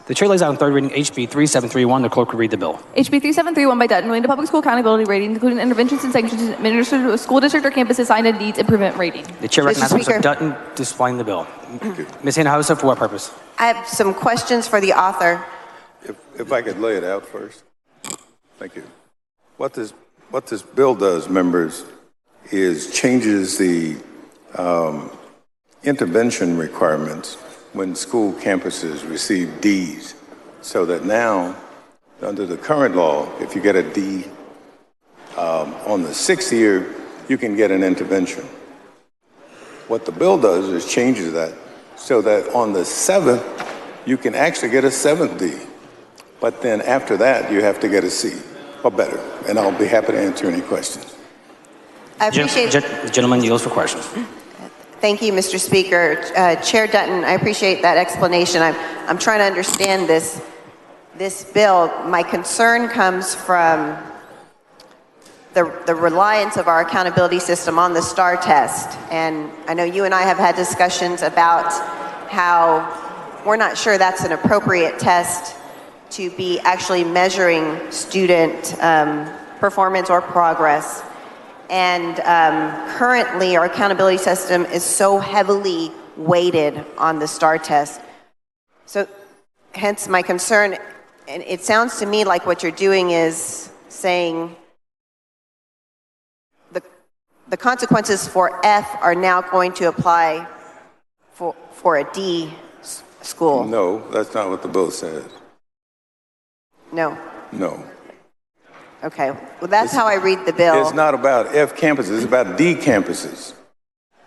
The chair lays out on third reading HB 3731. The clerk will read the bill. HB 3731 by Dutton, relating to public school accountability rating, including interventions and sanctions administered to a school district or campus assigned a needs improvement rating. The chair recognizes Mr. Dutton to explain the bill. Ms. Hinojosa, for what purpose? I have some questions for the author. If I could lay it out first. Thank you. What this bill does, members, is changes the intervention requirements when school campuses receive Ds, so that now, under the current law, if you get a D on the 6th year, you can get an intervention. What the bill does is changes that so that on the 7th, you can actually get a 7th D. But then after that, you have to get a C or better. And I'll be happy to answer any questions. I appreciate the gentleman yields for questions. Thank you, Mr. Speaker. Chair Dutton, I appreciate that explanation. I'm trying to understand this bill. My concern comes from the reliance of our accountability system on the STAR test. And I know you and I have had discussions about how we're not sure that's an appropriate test to be actually measuring student performance or progress. And currently, our accountability system is so heavily weighted on the STAR test. So hence my concern, and it sounds to me like what you're doing is saying the consequences for F are now going to apply for a D school. No, that's not what the bill says. No. No. Okay, well that's how I read the bill. It's not about F campuses, it's about D campuses.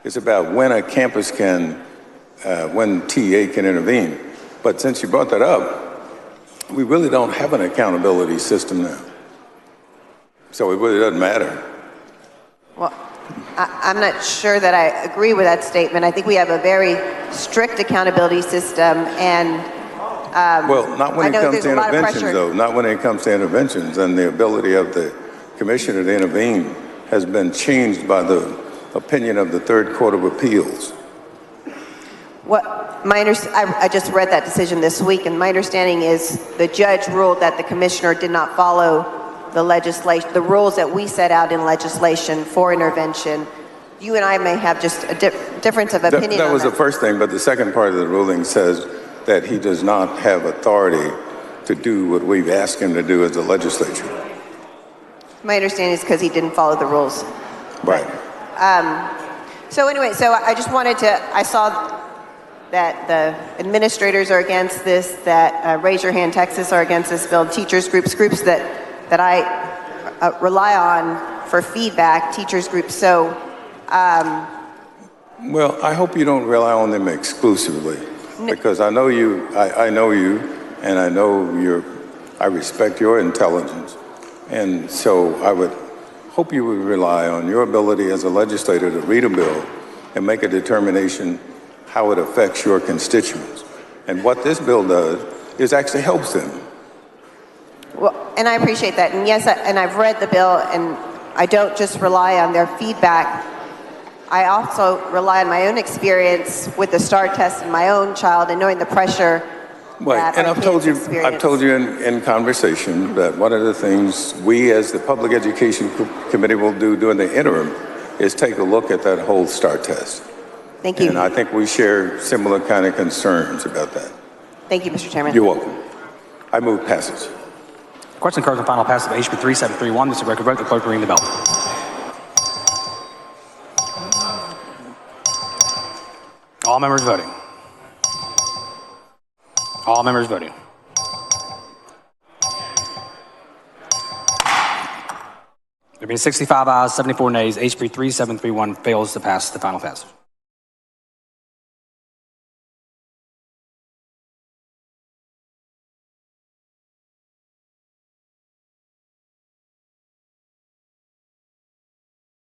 It's about when a campus can, when TA can intervene. But since you brought that up, we really don't have an accountability system now. So it really doesn't matter. Well, I'm not sure that I agree with that statement. I think we have a very strict accountability system, and well, not when it comes to interventions, though. Not when it comes to interventions, and the ability of the commissioner to intervene has been changed by the opinion of the Third Court of Appeals. I just read that decision this week, and my understanding is the judge ruled that the commissioner did not follow the legislation, the rules that we set out in legislation for intervention. You and I may have just a difference of opinion. That was the first thing, but the second part of the ruling says that he does not have authority to do what we've asked him to do as a legislature. My understanding is because he didn't follow the rules. Right. So anyway, I just wanted to, I saw that the administrators are against this, that Raise Your Hand Texas are against this bill, teachers groups that I rely on for feedback, teachers groups. So, well, I hope you don't rely on them exclusively. Because I know you, and I know I respect your intelligence. And so I would hope you would rely on your ability as a legislator to read a bill and make a determination how it affects your constituents. And what this bill does is actually helps them. Well, and I appreciate that. And yes, and I've read the bill, and I don't just rely on their feedback. I also rely on my own experience with the STAR test in my own child and knowing the pressure. Right, and I've told you in conversation that one of the things we as the Public Education Committee will do during the interim is take a look at that whole STAR test. Thank you. And I think we share similar kind of concerns about that. Thank you, Mr. Chairman. You're welcome. I move passage. Question occurs on final passage of HB 3731. This is a record vote. The clerk will ring the bell. All members voting. All members voting. There being 65 ayes, 74 nays, HB 3731 fails to pass the final passage.